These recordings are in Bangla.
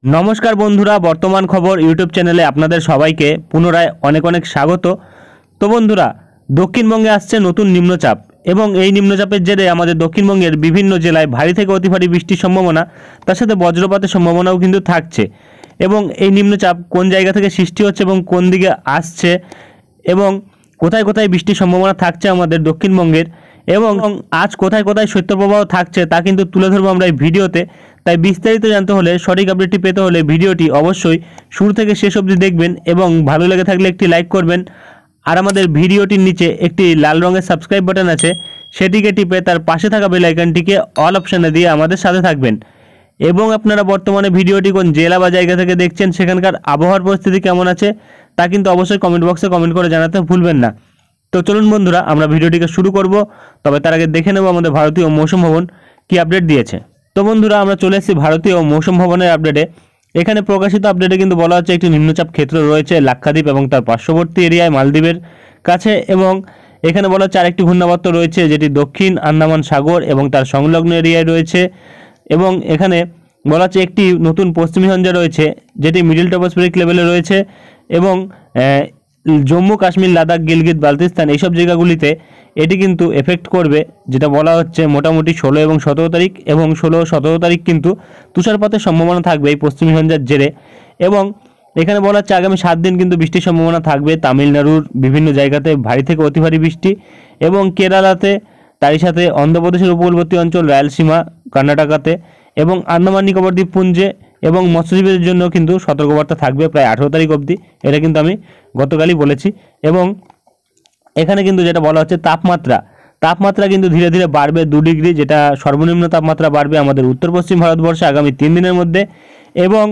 নমস্কার বন্ধুরা, বর্তমান খবর ইউটিউব চ্যানেলে আপনাদের সবাইকে পুনরায় অনেক অনেক স্বাগত। তো বন্ধুরা, দক্ষিণবঙ্গে আসছে নতুন নিম্নচাপ এবং এই নিম্নচাপের জেরে আমাদের দক্ষিণবঙ্গের বিভিন্ন জেলায় ভারী থেকে অতি ভারী বৃষ্টির সম্ভাবনা, তার সাথে বজ্রপাতের সম্ভাবনাও কিন্তু থাকছে। এবং এই নিম্নচাপ কোন জায়গা থেকে সৃষ্টি হচ্ছে এবং কোন দিকে আসছে এবং কোথায় কোথায় বৃষ্টির সম্ভাবনা থাকছে আমাদের দক্ষিণবঙ্গের, এবং আজ কোথায় কোথায় শৈত্যপ্রবাহ থাকছে তা কিন্তু তুলে ধরবো আমরা এই ভিডিওতে। তাই বিস্তারিত জানতে হলে, সঠিক আপডেটটি পেতে হলে ভিডিওটি অবশ্যই শুরু থেকে শেষ অবধি দেখবেন এবং ভালো লেগে থাকলে একটি লাইক করবেন। আর আমাদের ভিডিওটির নিচে একটি লাল রঙের সাবস্ক্রাইব বাটন আছে, সেটিকে টিপে তার পাশে থাকা বেল আইকনটিকে অল অপশানে দিয়ে আমাদের সাথে থাকবেন। এবং আপনারা বর্তমানে ভিডিওটি কোন জেলা বা জায়গা থেকে দেখছেন, সেখানকার আবহাওয়ার পরিস্থিতি কেমন আছে তা কিন্তু অবশ্যই কমেন্ট বক্সে কমেন্ট করে জানাতে ভুলবেন না। তো চলুন বন্ধুরা, আমরা ভিডিওটিকে শুরু করব। তবে তার আগে দেখে নেব আমাদের ভারতীয় মৌসুম ভবন কি আপডেট দিয়েছে। তো বন্ধুরা, আমরা চলে এসেছি ভারতীয় মৌসুম ভবনের আপডেটে। এখানে প্রকাশিত আপডেটে কিন্তু বলা হচ্ছে একটি নিম্নচাপ ক্ষেত্র রয়েছে লাক্ষাদ্বীপ এবং তার পার্শ্ববর্তী এরিয়ায় মালদ্বীপের কাছে, এবং এখানে বলা হচ্ছে আরেকটি ঘূর্ণাবর্ত রয়েছে যেটি দক্ষিণ আন্দামান সাগর এবং তার সংলগ্ন এরিয়ায় রয়েছে। এবং এখানে বলা হচ্ছে একটি নতুন পশ্চিমী ঝঞ্ঝা রয়েছে যেটি মিডল ট্রপোস্ফেরিক লেভেলে রয়েছে, এবং জম্মু কাশ্মীর, লাদাখ, গিলগিত, বালতিস্তান এইসব জায়গাগুলিতে এটি কিন্তু এফেক্ট করবে, যেটা বলা হচ্ছে মোটামুটি 16 এবং 17 তারিখ, এবং 16-17 তারিখ কিন্তু তুষারপাতের সম্ভাবনা থাকবে এই পশ্চিমী ঝঞ্ঝার জেরে। এবং এখানে বলা হচ্ছে আগামী 7 দিন কিন্তু বৃষ্টির সম্ভাবনা থাকবে তামিলনাড়ুর বিভিন্ন জায়গাতে ভারী থেকে অতি ভারী বৃষ্টি, এবং কেরালাতে, তারই সাথে অন্ধ্রপ্রদেশের উপকূলবর্তী অঞ্চল, রায়লসীমা, কর্ণাটকাতে, এবং আন্দামান নিকোবর দ্বীপপুঞ্জে এবং মৎস্যজীবীদের জন্য কিন্তু সতর্কবার্তা থাকবে প্রায় 18 তারিখ অবধি। এটা কিন্তু আমি গতকালই বলেছি। এবং এখানে কিন্তু যেটা বলা হচ্ছে তাপমাত্রা কিন্তু ধীরে ধীরে বাড়বে 2 ডিগ্রি, যেটা সর্বনিম্ন তাপমাত্রা বাড়বে আমাদের উত্তর পশ্চিম ভারতবর্ষে আগামী 3 দিনের মধ্যে। এবং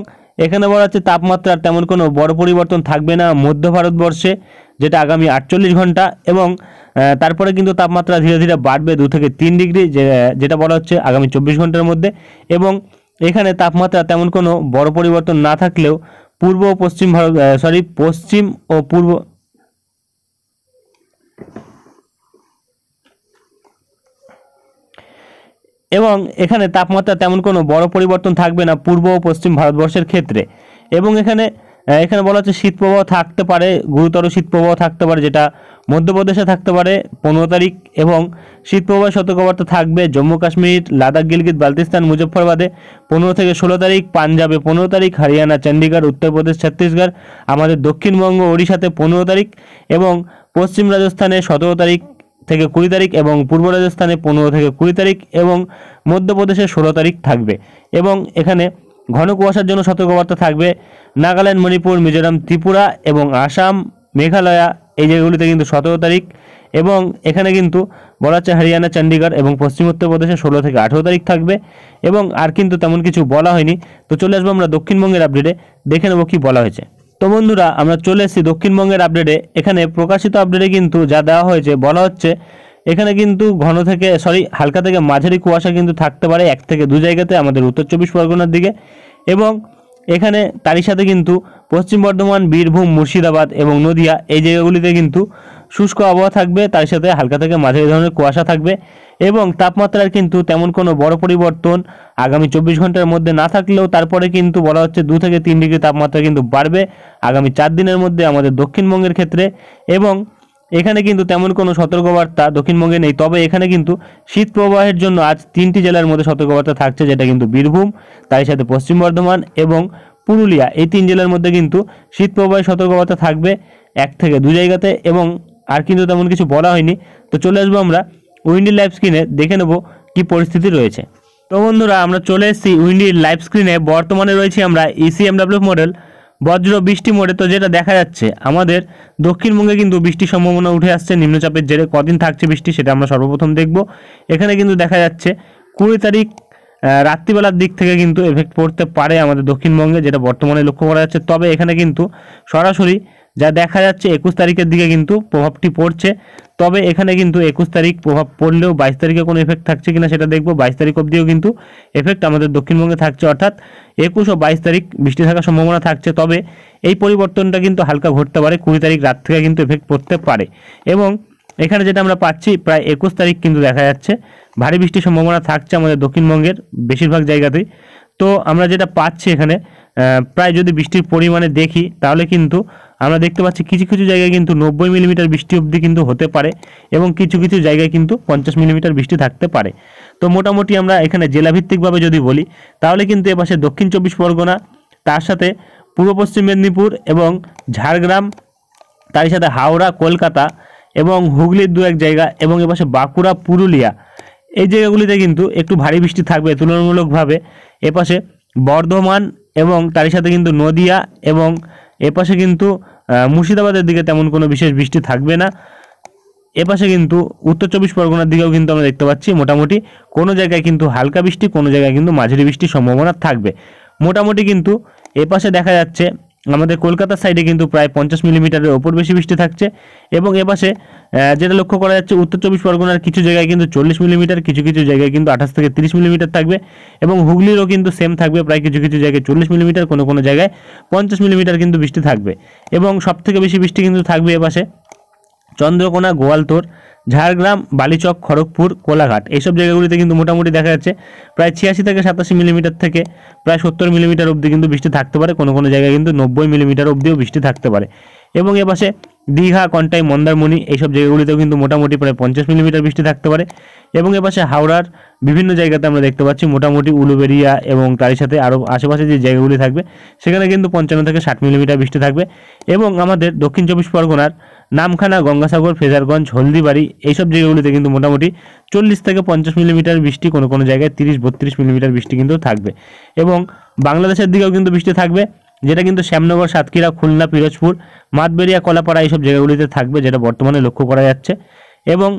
এখানে বলা হচ্ছে তাপমাত্রার তেমন কোনো বড় পরিবর্তন থাকবে না মধ্য ভারতবর্ষে, যেটা আগামী 48 ঘন্টা। এবং তারপরে কিন্তু তাপমাত্রা ধীরে ধীরে বাড়বে 2 থেকে 3 ডিগ্রি, যেটা বলা হচ্ছে আগামী 24 ঘন্টার মধ্যে। এবং এখানে তাপমাত্রা তেমন কোনো বড় পরিবর্তন না থাকলেও পূর্ব ও পশ্চিম পশ্চিম ও পূর্ব এবং এখানে তাপমাত্রা তেমন কোনো বড় পরিবর্তন থাকবে না পূর্ব ও পশ্চিম ভারতবর্ষের ক্ষেত্রে। এবং এখানে এখানে বলা হচ্ছে শীতপ্রবাহ থাকতে পারে, গুরুতর শীতপ্রবাহ থাকতে পারে, যেটা মধ্যপ্রদেশে থাকতে পারে 15 তারিখ। এবং শীতপ্রবাহ সতর্কবার্তা থাকবে জম্মু কাশ্মীর, লাদাখ, গিলগিত, বালতিস্তান, মুজফ্ফরবাদে 15 থেকে 16 তারিখ, পাঞ্জাবে 15 তারিখ, হরিয়ানা, চণ্ডীগড়, উত্তরপ্রদেশ, ছত্তিশগড়, আমাদের দক্ষিণবঙ্গ, ওড়িশাতে 15 তারিখ, এবং পশ্চিম রাজস্থানে 17 তারিখ থেকে 20 তারিখ, এবং পূর্ব রাজস্থানে 15 থেকে 20 তারিখ, এবং মধ্যপ্রদেশে 16 তারিখ থাকবে। এবং এখানে ঘন কুয়াশার জন্য সতর্কবার্তা থাকবে নাগাল্যান্ড, মণিপুর, মিজোরাম, ত্রিপুরা এবং আসাম, মেঘালয়া এই জায়গাগুলিতে কিন্তু 17 তারিখ। এবং এখানে কিন্তু বলা হচ্ছে হরিয়ানা, চণ্ডীগড় এবং পশ্চিম উত্তরপ্রদেশে 16 থেকে 18 তারিখ থাকবে। এবং আর কিন্তু তেমন কিছু বলা হয়নি। তো চলে আসবো আমরা দক্ষিণবঙ্গের আপডেটে, দেখে নেবো কী বলা হয়েছে। তো বন্ধুরা, আমরা চলে এসেছি দক্ষিণবঙ্গের আপডেটে। এখানে প্রকাশিত আপডেটে কিন্তু যা দেওয়া হয়েছে, বলা হচ্ছে এখানে কিন্তু হালকা থেকে মাঝারি কুয়াশা কিন্তু থাকতে পারে 1 থেকে 2 জায়গাতে আমাদের উত্তর 24 পরগনার দিকে। এবং এখানে তারই সাথে কিন্তু পশ্চিম বর্ধমান, বীরভূম, মুর্শিদাবাদ এবং নদিয়া এই জায়গাগুলিতে কিন্তু শুষ্ক আবহাওয়া থাকবে, তার সাথে হালকা থেকে মাঝারি ধরনের কুয়াশা থাকবে। এবং তাপমাত্রার কিন্তু তেমন কোনো বড় পরিবর্তন আগামী 24 ঘন্টার মধ্যে না থাকলেও তারপরে কিন্তু বলা হচ্ছে 2 থেকে 3 ডিগ্রি তাপমাত্রা কিন্তু বাড়বে আগামী 4 দিনের মধ্যে আমাদের দক্ষিণবঙ্গের ক্ষেত্রে। এবং এখানে কিন্তু তেমন কোনো সতর্কবার্তা দক্ষিণবঙ্গে নেই, তবে এখানে কিন্তু শীত প্রবাহের জন্য আজ 3টি জেলার মধ্যে সতর্কবার্তা থাকছে, যেটা কিন্তু বীরভূম, তার সাথে পশ্চিম বর্ধমান এবং পুরুলিয়া এই 3 জেলার মধ্যে কিন্তু শীত প্রবাহের সতর্কবার্তা থাকবে 1 থেকে 2 জায়গাতে। এবং আর কিন্তু তেমন কিছু বলা হয়নি। তো চলে আসবো আমরা উইন্ডি লাইভ স্ক্রিনে, দেখে নেব কি পরিস্থিতি রয়েছে। তো বন্ধুরা, আমরা চলে এসেছি উইন্ডি লাইভ স্ক্রিনে। বর্তমানে রয়েছি আমরা ECMW মডেল বজ্র বৃষ্টি মোডে। তো যেটা দেখা যাচ্ছে আমাদের দক্ষিণবঙ্গে কিন্তু বৃষ্টির সম্ভাবনা উঠে আসছে নিম্নচাপের জেরে। কদিন থাকছে বৃষ্টি সেটা আমরা সর্বপ্রথম দেখব। এখানে কিন্তু দেখা যাচ্ছে 20 তারিখ রাত্রিবেলার দিক থেকে কিন্তু এফেক্ট পড়তে পারে আমাদের দক্ষিণবঙ্গে, যেটা বর্তমানে লক্ষ্য করা যাচ্ছে। তবে এখানে কিন্তু সরাসরি যা দেখা যাচ্ছে 21 তারিখের দিকে কিন্তু প্রভাবটি পড়ছে। তবে এখানে কিন্তু 21 তারিখ প্রভাব পড়লেও 22 তারিখে কোনো এফেক্ট থাকছে কিনা সেটা দেখব। 22 তারিখ অবধিও কিন্তু এফেক্ট আমাদের দক্ষিণবঙ্গে থাকছে, অর্থাৎ 21 ও 22 তারিখ বৃষ্টি থাকার সম্ভাবনা থাকছে। তবে এই পরিবর্তনটা কিন্তু হালকা ঘটতে পারে, 20 তারিখ রাত থেকে কিন্তু এফেক্ট পড়তে পারে। এবং এখানে যেটা আমরা পাচ্ছি প্রায় 21 তারিখ কিন্তু দেখা যাচ্ছে ভারী বৃষ্টির সম্ভাবনা থাকছে আমাদের দক্ষিণবঙ্গের বেশিরভাগ জায়গাতেই। তো আমরা যেটা পাচ্ছি এখানে প্রায় যদি বৃষ্টির পরিমাণে দেখি তাহলে কিন্তু আমরা দেখতে পাচ্ছি কিছু কিছু জায়গায় কিন্তু 90 মিলিমিটার বৃষ্টি অবধি কিন্তু হতে পারে এবং কিছু কিছু জায়গায় কিন্তু 50 মিলিমিটার বৃষ্টি থাকতে পারে। তো মোটামুটি আমরা এখানে জেলাভিত্তিকভাবে যদি বলি তাহলে কিন্তু এপাশে দক্ষিণ 24 পরগনা, তার সাথে পূর্ব পশ্চিম মেদিনীপুর এবং ঝাড়গ্রাম, তারই সাথে হাওড়া, কলকাতা এবং হুগলির দু এক জায়গা এবং এপাশে বাঁকুড়া, পুরুলিয়া, এই জায়গাগুলিতে কিন্তু একটু ভারী বৃষ্টি থাকবে তুলনামূলকভাবে। এপাশে বর্ধমান এবং তারই সাথে কিন্তু নদিয়া এবং এপাশে কিন্তু মুর্শিদাবাদের দিকে তেমন কোনো বিশেষ বৃষ্টি থাকবে না। এপাশে কিন্তু উত্তর 24 পরগনার দিকেও কিন্তু আমরা দেখতে পাচ্ছি মোটামুটি কোনো জায়গায় কিন্তু হালকা বৃষ্টি, কোনো জায়গায় কিন্তু মাঝারি বৃষ্টির সম্ভাবনা থাকবে। মোটামুটি কিন্তু এপাশে দেখা যাচ্ছে আমাদের কলকাতার সাইডে কিন্তু প্রায় 50 মিলিমিটারের ওপর বেশি বৃষ্টি থাকছে এবং এপাশে যেটা লক্ষ্য করা যাচ্ছে উত্তর 24 পরগনার কিছু জায়গায় কিন্তু 40 মিলিমিটার, কিছু কিছু জায়গায় কিন্তু 28 থেকে 30 মিলিমিটার থাকবে এবং হুগলিরও কিন্তু সেম থাকবে, প্রায় কিছু কিছু জায়গায় 40 মিলিমিটার, কোনো কোনো জায়গায় 50 মিলিমিটার কিন্তু বৃষ্টি থাকবে। এবং সবথেকে বেশি বৃষ্টি কিন্তু থাকবে এপাশে চন্দ্রকোনা, গোয়ালতোড়, ঝাড়গ্রাম, বালিচক, খড়গপুর, কোলাঘাট, এইসব জায়গাগুলিতে কিন্তু মোটামুটি দেখা যাচ্ছে প্রায় 86 থেকে 87 মিলিমিটার থেকে প্রায় 70 মিলিমিটার অবধি কিন্তু বৃষ্টি থাকতে পারে, কোনো কোনো জায়গায় কিন্তু 90 মিলিমিটার অবধিও বৃষ্টি থাকতে পারে। এবং এপাশে দীঘা, কন্টাই, মন্দারমণি এইসব জায়গাগুলিতেও কিন্তু মোটামুটি প্রায় 50 মিলিমিটার বৃষ্টি থাকতে পারে। এবং এপাশে হাওড়ার বিভিন্ন জায়গাতে আমরা দেখতে পাচ্ছি মোটামুটি উলুবেড়িয়া এবং তারই সাথে আরও আশেপাশে যে জায়গাগুলি থাকবে সেখানে কিন্তু 55 থেকে 60 মিলিমিটার বৃষ্টি থাকবে। এবং আমাদের দক্ষিণ 24 পরগনার নামখানা, গঙ্গাসাগর, ফ্রেজারগঞ্জ, হলদিবাড়ি এইসব জায়গাগুলিতে কিন্তু মোটামুটি 40 থেকে 50 মিলিমিটার বৃষ্টি, কোনো কোনো জায়গায় 30-32 মিলিমিটার বৃষ্টি কিন্তু থাকবে। এবং বাংলাদেশের দিকেও কিন্তু বৃষ্টি থাকবে, যেটা কিন্তু শ্যামনগর, সাতক্ষীরা, খুলনা, পিরোজপুর, মাতবেড়িয়া, কলাপাড়া এইসব জায়গাগুলিতে থাকবে, যেটা বর্তমানে লক্ষ্য করা যাচ্ছে। এবং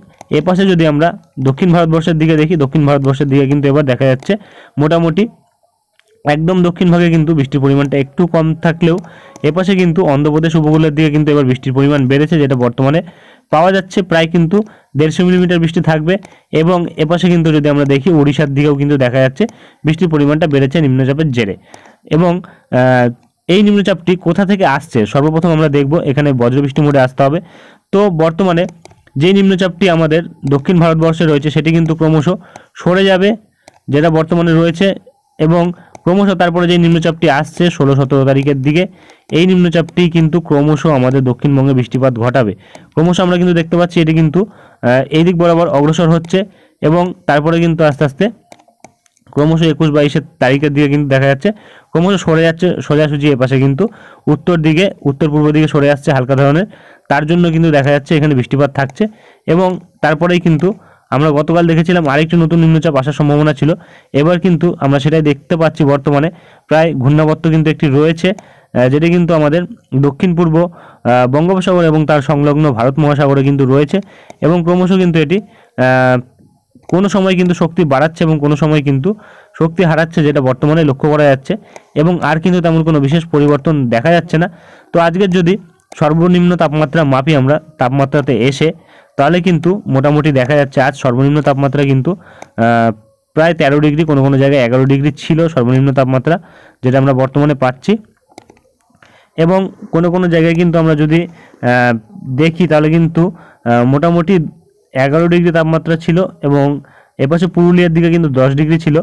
এপাশে যদি আমরা দক্ষিণ ভারতবর্ষের দিকে দেখি, দক্ষিণ ভারতবর্ষের দিকে কিন্তু এবার দেখা যাচ্ছে মোটামুটি একদম দক্ষিণ ভাগে কিন্তু বৃষ্টির পরিমাণটা একটু কম থাকলেও এপাশে কিন্তু অন্ধ্রপ্রদেশ উপকূলের দিকে কিন্তু এবার বৃষ্টির পরিমাণ বেড়েছে, যেটা বর্তমানে পাওয়া যাচ্ছে প্রায় কিন্তু 150 মিলিমিটার বৃষ্টি থাকবে। এবং এপাশে কিন্তু যদি আমরা দেখি ওড়িশার দিকেও কিন্তু দেখা যাচ্ছে বৃষ্টির পরিমাণটা বেড়েছে নিম্নচাপের জেরে। এবং এই নিম্নচাপটি কোথা থেকে আসছে সর্বপ্রথম আমরা দেখব, এখানে বজ্রবৃষ্টি মোডে আসতে হবে। তো বর্তমানে যে নিম্নচাপটি আমাদের দক্ষিণ ভারতবর্ষে রয়েছে সেটি কিন্তু ক্রমশ সরে যাবে, যেটা বর্তমানে রয়েছে, এবং ক্রমশ তারপরে যে নিম্নচাপটি আসছে 16-17 তারিখের দিকে, এই নিম্নচাপটি কিন্তু ক্রমশ আমাদের দক্ষিণবঙ্গে বৃষ্টিপাত ঘটাবে। ক্রমশ আমরা কিন্তু দেখতে পাচ্ছি এটি কিন্তু এই দিক বরাবর অগ্রসর হচ্ছে এবং তারপরে কিন্তু আস্তে আস্তে ক্রমশ 21-22 তারিখের দিকে কিন্তু দেখা যাচ্ছে ক্রমশ সরে যাচ্ছে সোজাসুজি এপাশে কিন্তু উত্তর দিকে, উত্তর পূর্ব দিকে সরে আসছে হালকা ধরনের, তার জন্য কিন্তু দেখা যাচ্ছে এখানে বৃষ্টিপাত থাকছে। এবং তারপরেই কিন্তু আমরা গতকাল দেখেছিলাম আরেকটি নতুন নিম্নচাপ আসার সম্ভাবনা ছিল, এবার কিন্তু আমরা সেটাই দেখতে পাচ্ছি বর্তমানে প্রায় ঘূর্ণাবর্ত কিন্তু একটি রয়েছে, যেটি কিন্তু আমাদের দক্ষিণ পূর্ব বঙ্গোপসাগর এবং তার সংলগ্ন ভারত মহাসাগরে কিন্তু রয়েছে এবং ক্রমশ কিন্তু এটি কোনো সময় কিন্তু শক্তি বাড়াচ্ছে এবং কোনো সময় কিন্তু শক্তি হারাচ্ছে, যেটা বর্তমানে লক্ষ্য করা যাচ্ছে এবং আর কিন্তু তেমন কোনো বিশেষ পরিবর্তন দেখা যাচ্ছে না। তো আজকের যদি সর্বনিম্ন তাপমাত্রা মাপি আমরা তাপমাত্রাতে এসে, তাহলে কিন্তু মোটামুটি দেখা যাচ্ছে আজ সর্বনিম্ন তাপমাত্রা কিন্তু প্রায় 13 ডিগ্রি, কোনো কোনো জায়গায় 11 ডিগ্রি ছিল সর্বনিম্ন তাপমাত্রা, যেটা আমরা বর্তমানে পাচ্ছি। এবং কোনো কোনো জায়গায় কিন্তু আমরা যদি দেখি তাহলে কিন্তু মোটামুটি 11 ডিগ্রি তাপমাত্রা ছিল এবং এপাশে পুরুলিয়ার দিকে কিন্তু 10 ডিগ্রি ছিল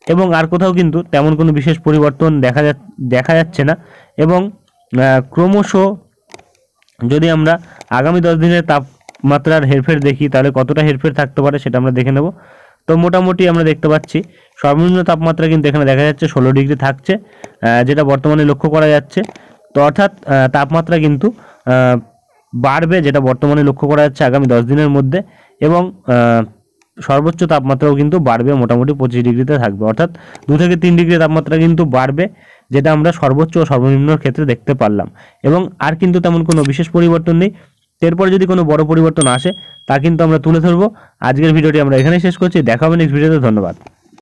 এবং আর কোথাও কিন্তু তেমন কোনো বিশেষ পরিবর্তন দেখা যাচ্ছে না। এবং ক্রমশ যদি আমরা আগামী 10 দিনের তাপমাত্রার হেরফের দেখি তাহলে কতটা হেরফের থাকতে পারে সেটা আমরা দেখে নেব। তো মোটামুটি আমরা দেখতে পাচ্ছি সর্বনিম্ন তাপমাত্রা কিন্তু এখানে দেখা যাচ্ছে 16 ডিগ্রি থাকছে, যেটা বর্তমানে লক্ষ্য করা যাচ্ছে। তো অর্থাৎ তাপমাত্রা কিন্তু বাড়বে, যেটা বর্তমানে লক্ষ্য করা যাচ্ছে আগামী 10 দিনের মধ্যে, এবং সর্বোচ্চ তাপমাত্রাও কিন্তু বাড়বে, মোটামুটি 25 ডিগ্রিতে থাকবে, অর্থাৎ 2 থেকে 3 ডিগ্রি তাপমাত্রা কিন্তু বাড়বে, যেটা আমরা সর্বোচ্চ ও সর্বনিম্নর ক্ষেত্রে দেখতে পারলাম। এবং আর কিন্তু তেমন কোনো বিশেষ পরিবর্তন নেই। এরপরে যদি কোনো বড় পরিবর্তন আসে তা কিন্তু আমরা তুলে ধরবো। আজকের ভিডিওটি আমরা এখানেই শেষ করছি, দেখা হবে নেক্সট ভিডিওতে। ধন্যবাদ।